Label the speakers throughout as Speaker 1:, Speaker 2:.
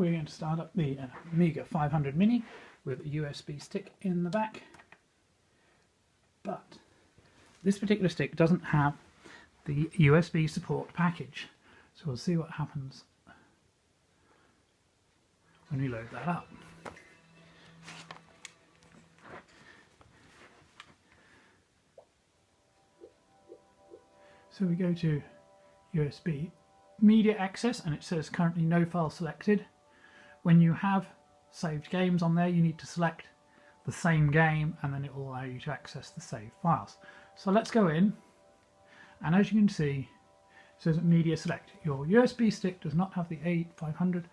Speaker 1: we're going to start up the Amiga 500 Mini with a USB stick in the back. But this particular stick doesn't have the USB support package. So we'll see what happens when we load that up. So we go to USB media access and it says currently no file selected. When you have saved games on there, you need to select the same game and then it will allow you to access the saved files. So let's go in, and as you can see it says media select. Your USB stick does not have the A500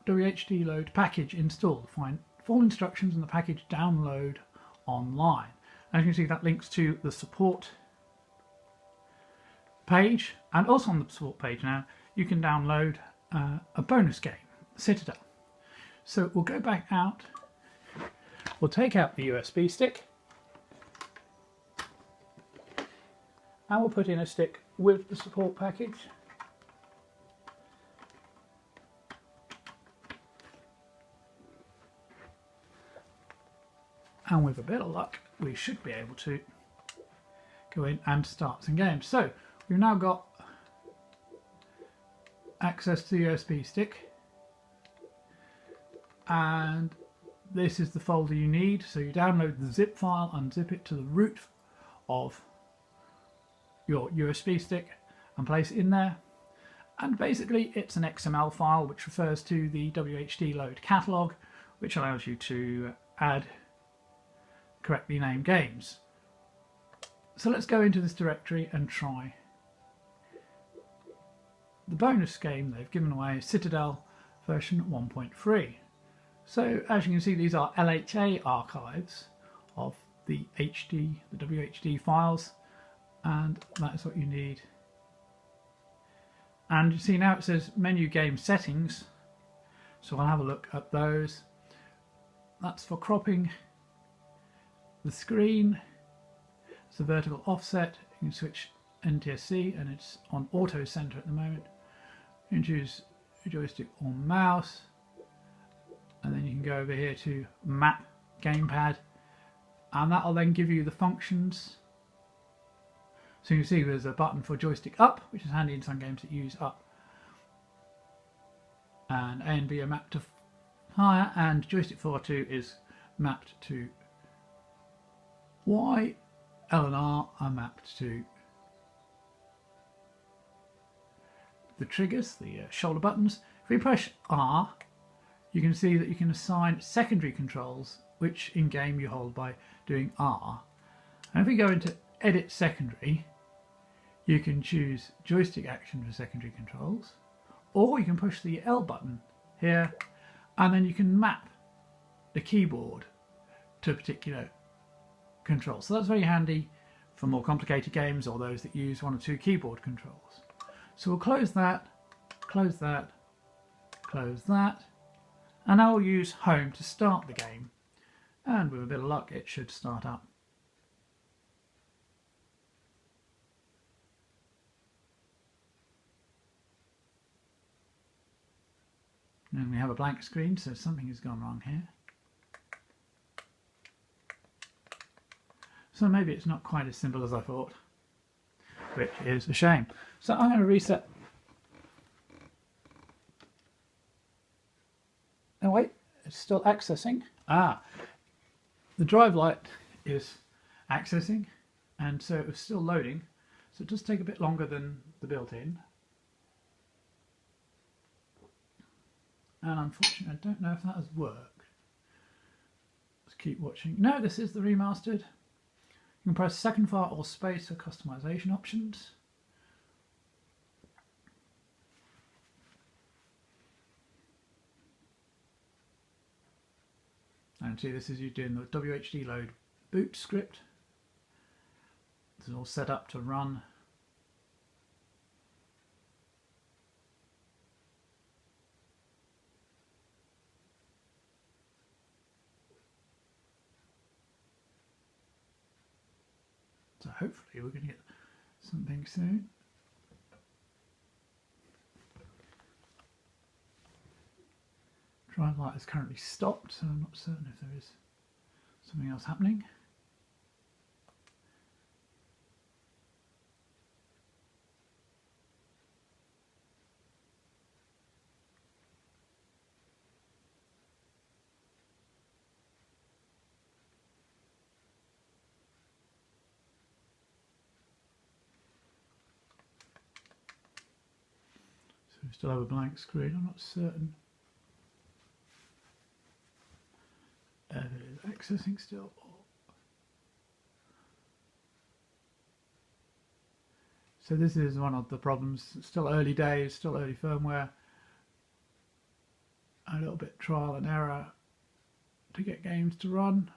Speaker 1: WHD load package installed. Find full instructions in the package download online. As you can see, that links to the support page, and also on the support page now you can download a bonus game, Citadel. So we'll go back out, we'll take out the USB stick and we'll put in a stick with the support package. And with a bit of luck we should be able to go in and start some games. So we've now got access to the USB stick, and this is the folder you need. So you download the zip file, unzip it to the root of your USB stick and place it in there. And basically it's an XML file which refers to the WHD load catalog, which allows you to add correctly named games. So let's go into this directory and try the bonus game they've given away, Citadel version 1.3. So as you can see, these are LHA archives of the WHD files, and that is what you need. And you see now it says menu game settings, so I'll have a look at those. That's for cropping the screen. It's a vertical offset. You can switch NTSC and it's on auto center at the moment. You can choose joystick or mouse, and then you can go over here to map gamepad, and that will then give you the functions. So you can see there's a button for joystick up, which is handy in some games that use up, and A and B are mapped to higher, and joystick 4-2 is mapped to Y. L and R are mapped to the triggers, the shoulder buttons. If we press R, you can see that you can assign secondary controls, which in game you hold by doing R. And if we go into Edit Secondary, you can choose joystick action for secondary controls, or you can push the L button here, and then you can map the keyboard to a particular control. So that's very handy for more complicated games or those that use one or two keyboard controls. So we'll close that, close that, close that, and now we'll use home to start the game, and with a bit of luck it should start up. And we have a blank screen, so something has gone wrong here. So maybe it's not quite as simple as I thought, which is a shame. So I'm going to reset. Oh wait, it's still accessing. The drive light is accessing, and so it was still loading. So it does take a bit longer than the built-in. And unfortunately, I don't know if that has worked. Let's keep watching. No, this is the remastered. You can press second file or space for customization options. And see, this is you doing the WHD load boot script. This is all set up to run. So hopefully we're going to get something soon. Drive light is currently stopped, so I'm not certain if there is something else happening. So we still have a blank screen, I'm not certain. It is accessing still. So this is one of the problems. It's still early days, still early firmware. A little bit trial and error to get games to run.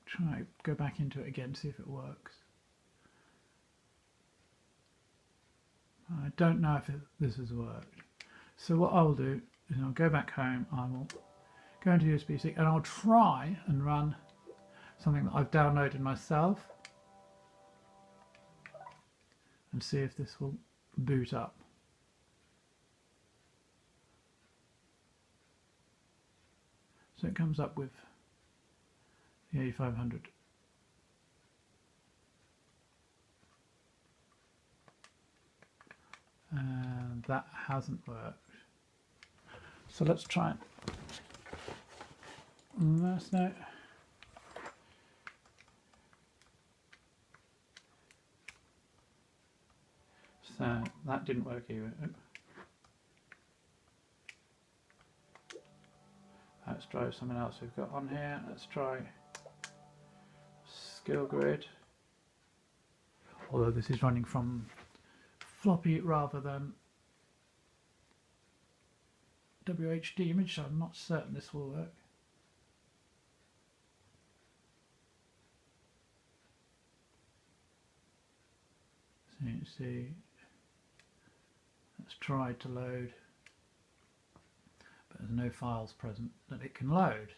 Speaker 1: Try go back into it again, see if it works. I don't know if this has worked. So what I'll do is I'll go back home, I will go into USB stick and I'll try and run something that I've downloaded myself and see if this will boot up. So it comes up with the A500. And that hasn't worked. So let's try it. Last note. So that didn't work either. Let's try something else we've got on here. Let's try Skill Grid. Although this is running from floppy rather than WHD image, so I'm not certain this will work. So you can see it's tried to load, but there's no files present that it can load.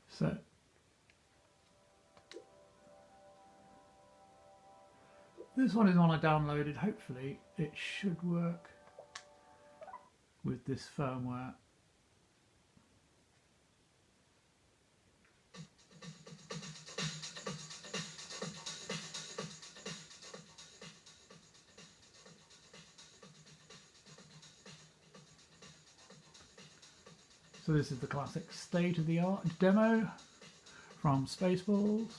Speaker 1: So this one is one I downloaded. Hopefully it should work with this firmware. So this is the classic state-of-the-art demo from Spaceballs.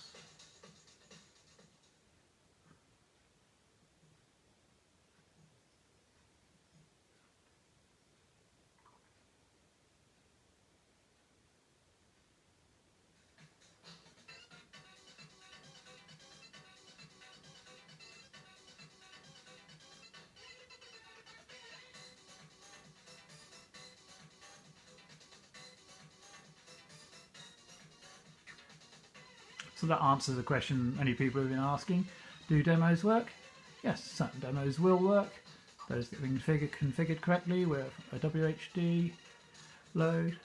Speaker 1: So that answers a question many people have been asking. Do demos work? Yes, certain demos will work. Those that have been configured correctly with a WHD load.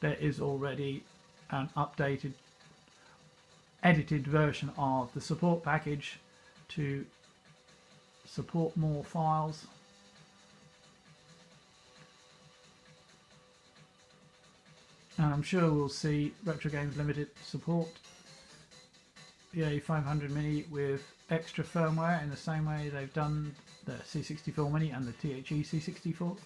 Speaker 1: There is already an updated, edited version of the support package to support more files. And I'm sure we'll see Retro Games Ltd support the A500 Mini with extra firmware in the same way they've done the C64 Mini and the THE C64.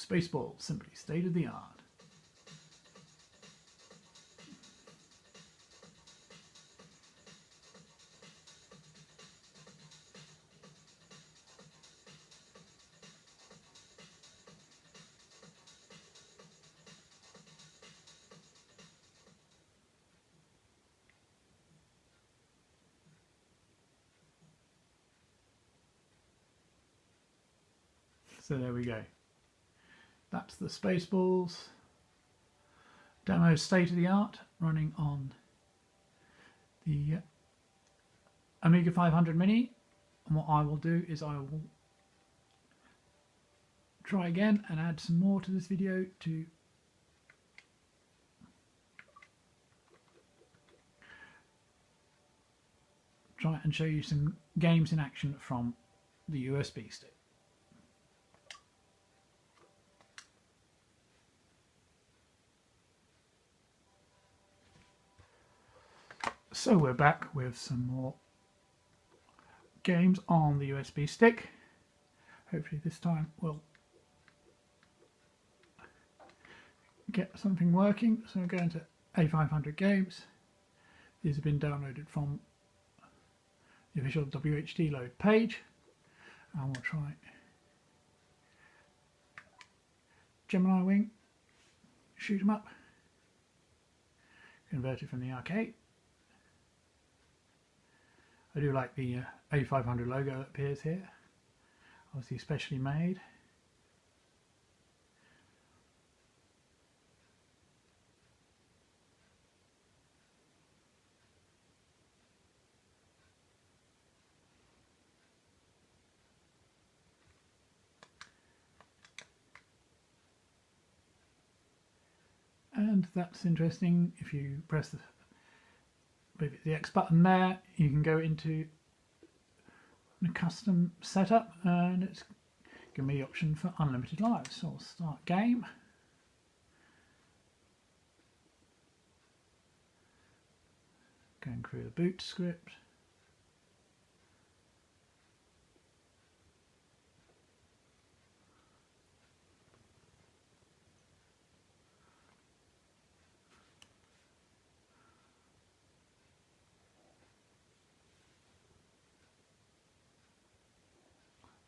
Speaker 1: Spaceballs, simply state of the art. So there we go. That's the Spaceballs demo state of the art running on the Amiga 500 Mini. And what I will do is I will try again and add some more to this video to try and show you some games in action from the USB stick. So we're back with some more games on the USB stick. Hopefully this time we'll get something working. So we're going to A500 games. These have been downloaded from the official WHD load page. And we'll try Gemini Wing, shoot 'em up, converted from the arcade. I do like the A500 logo that appears here, obviously specially made. And that's interesting. If you press the X button there, you can go into a custom setup, and it's giving me the option for unlimited lives. So I'll start game. Going through the boot script.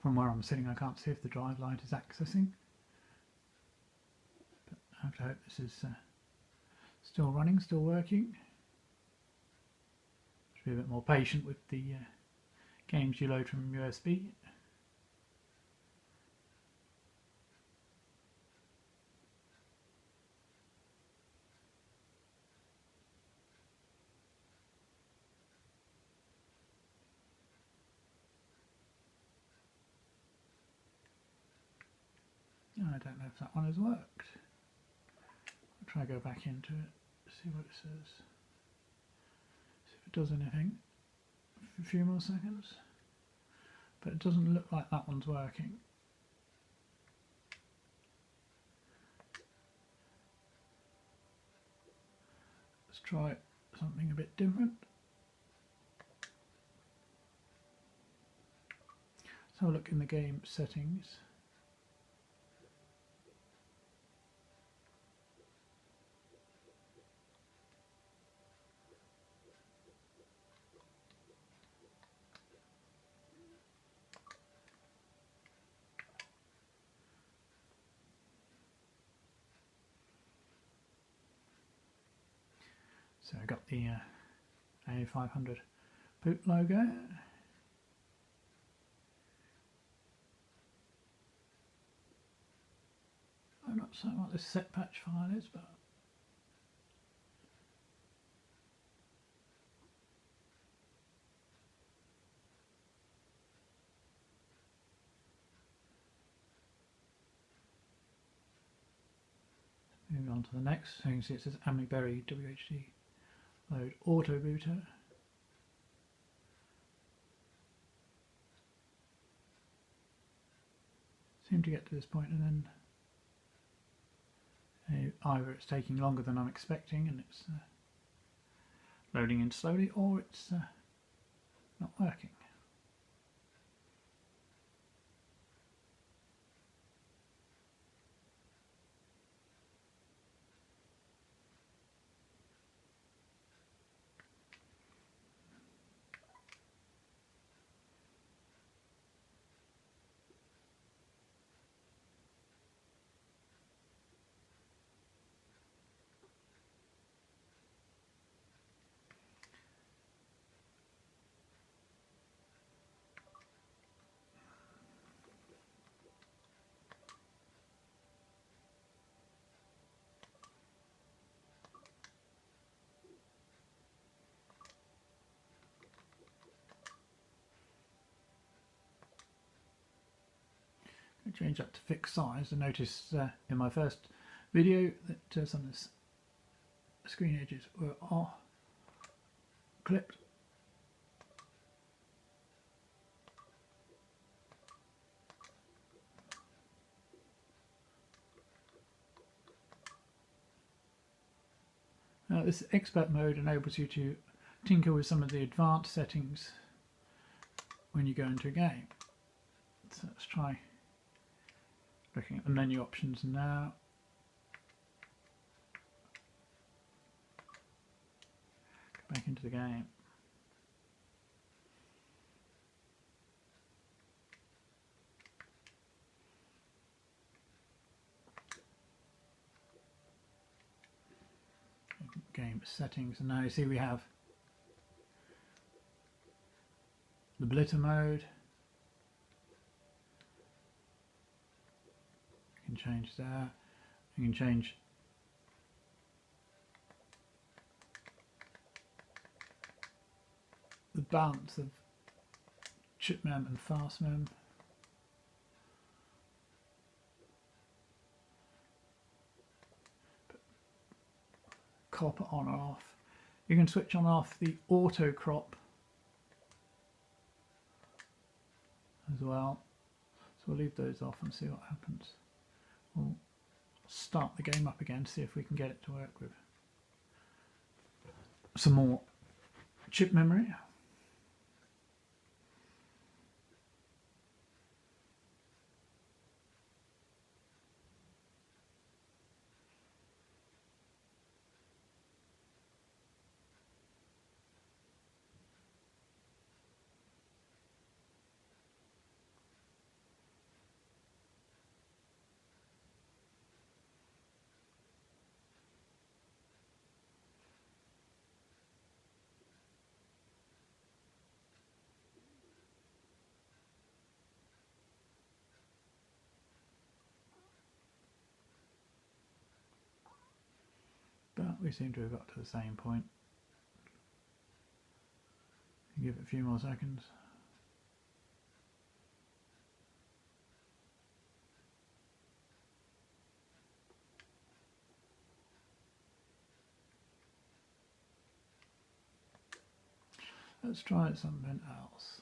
Speaker 1: From where I'm sitting, I can't see if the drive light is accessing. But I have to hope this is still running, still working. Should be a bit more patient with the games you load from USB. I don't know if that one has worked. I'll try to go back into it, see what it says. See if it does anything. A few more seconds. But it doesn't look like that one's working. Let's try something a bit different. Let's have a look in the game settings. So I got the A500 boot logo. I'm not certain what this set patch file is, but moving on to the next. So you can see it says Amiga WHD load auto booter. Seem to get to this point and then either it's taking longer than I'm expecting and it's loading in slowly, or it's not working. change that to fixed size. I noticed in my first video that some of the screen edges were all clipped. Now this expert mode enables you to tinker with some of the advanced settings when you go into a game. So let's try looking at the menu options now. Go back into the game. Game settings, and now you see we have the blitter mode. You can change there. You can change the balance of chip mem and fast mem. Copper on or off. You can switch on and off the auto crop as well. So we'll leave those off and see what happens. We'll start the game up again, see if we can get it to work with some more chip memory. But we seem to have got to the same point. Give it a few more seconds. Let's try something else.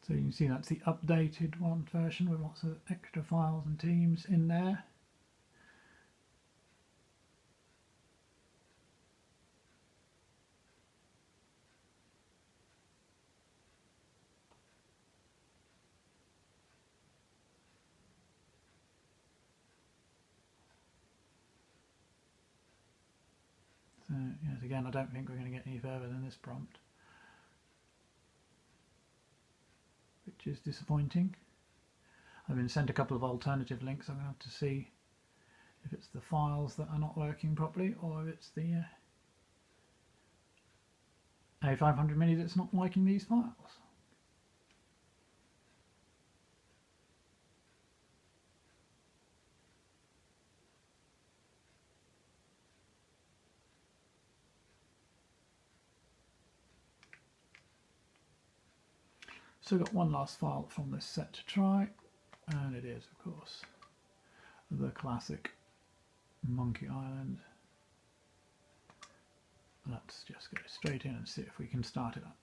Speaker 1: So you can see that's the updated one version with lots of extra files and teams in there. So yes, again, I don't think we're going to get any further than this prompt, which is disappointing. I've been sent a couple of alternative links. I'm going to have to see if it's the files that are not working properly or if it's the A500 Mini that's not liking these files. So I've got one last file from this set to try, and it is, of course, the classic Monkey Island. Let's just go straight in and see if we can start it up.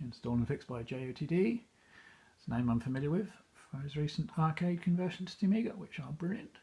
Speaker 1: Installed and fixed by WHD. It's a name I'm familiar with for his recent arcade conversions to Amiga, which are brilliant.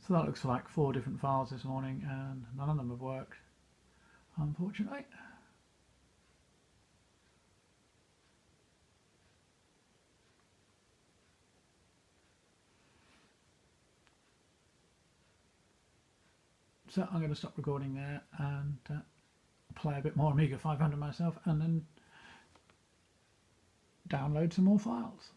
Speaker 1: So that looks like 4 different files this morning, and none of them have worked, unfortunately. So I'm going to stop recording there and play a bit more Amiga 500 myself, and then download some more files.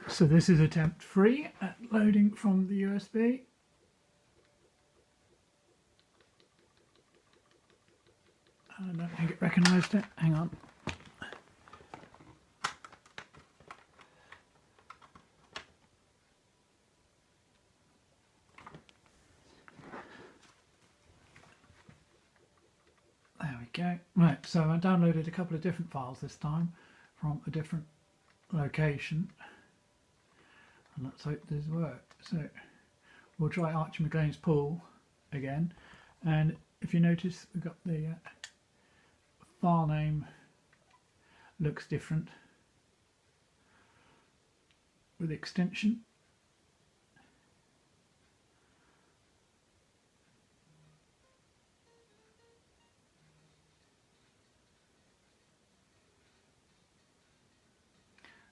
Speaker 1: So this is attempt 3 at loading from the USB. I don't think it recognised it. Hang on. There we go. Right, so I downloaded a couple of different files this time from a different location. And let's hope this works. So we'll try Archie McLean's pool again, and if you notice, we've got the file name looks different with the extension.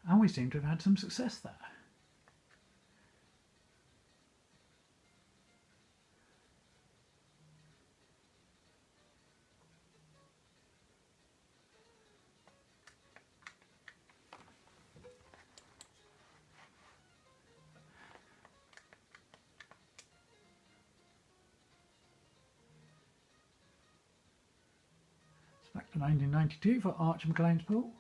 Speaker 1: And we seem to have had some success there. Back to 1992 for Archie McLean's pool.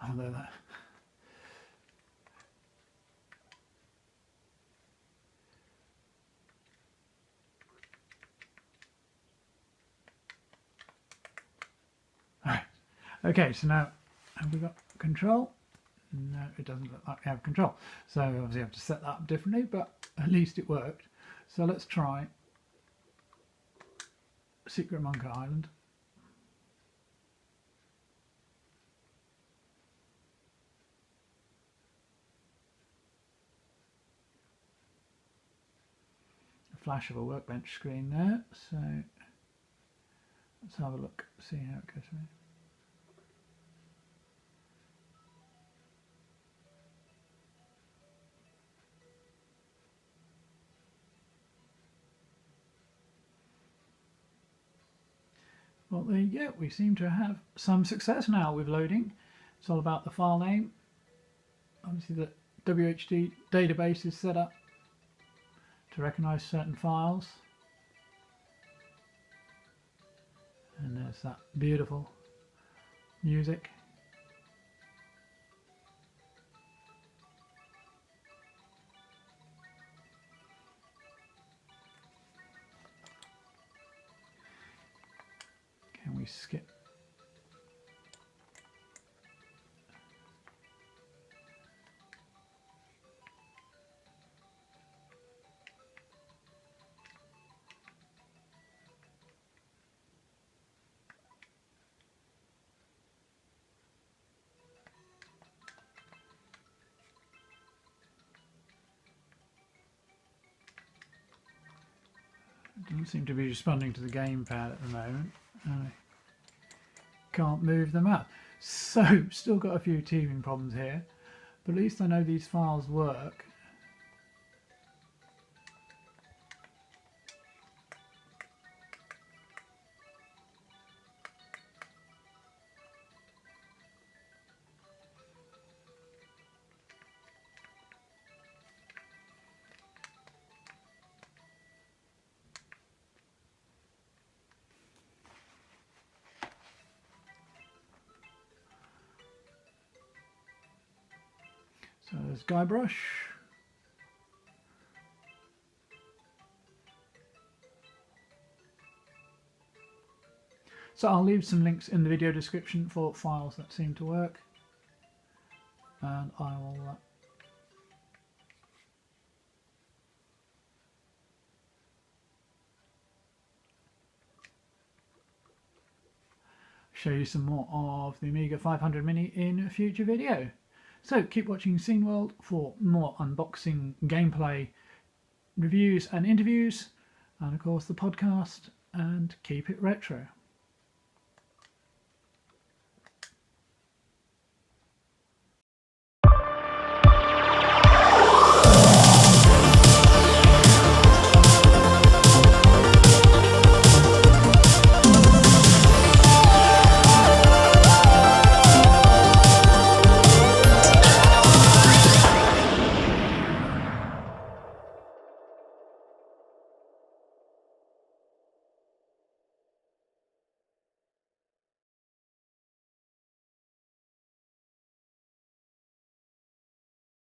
Speaker 1: Oh, there. Alright. Okay, so now have we got control? No, it doesn't look like we have control. So obviously I have to set that up differently, but at least it worked. So let's try Secret Monkey Island. A flash of a workbench screen there. So let's have a look, see how it goes. Well, there you go. We seem to have some success now with loading. It's all about the file name. Obviously the WHD database is set up to recognise certain files. And there's that beautiful music. Can we skip? Doesn't seem to be responding to the gamepad at the moment. I can't move them up. So, still got a few teething problems here, but at least I know these files work. So there's Guybrush. So I'll leave some links in the video description for files that seem to work, and I will show you some more of the Amiga 500 Mini in a future video. So keep watching Scene World for more unboxing, gameplay, reviews and interviews, and of course the podcast, and keep it retro.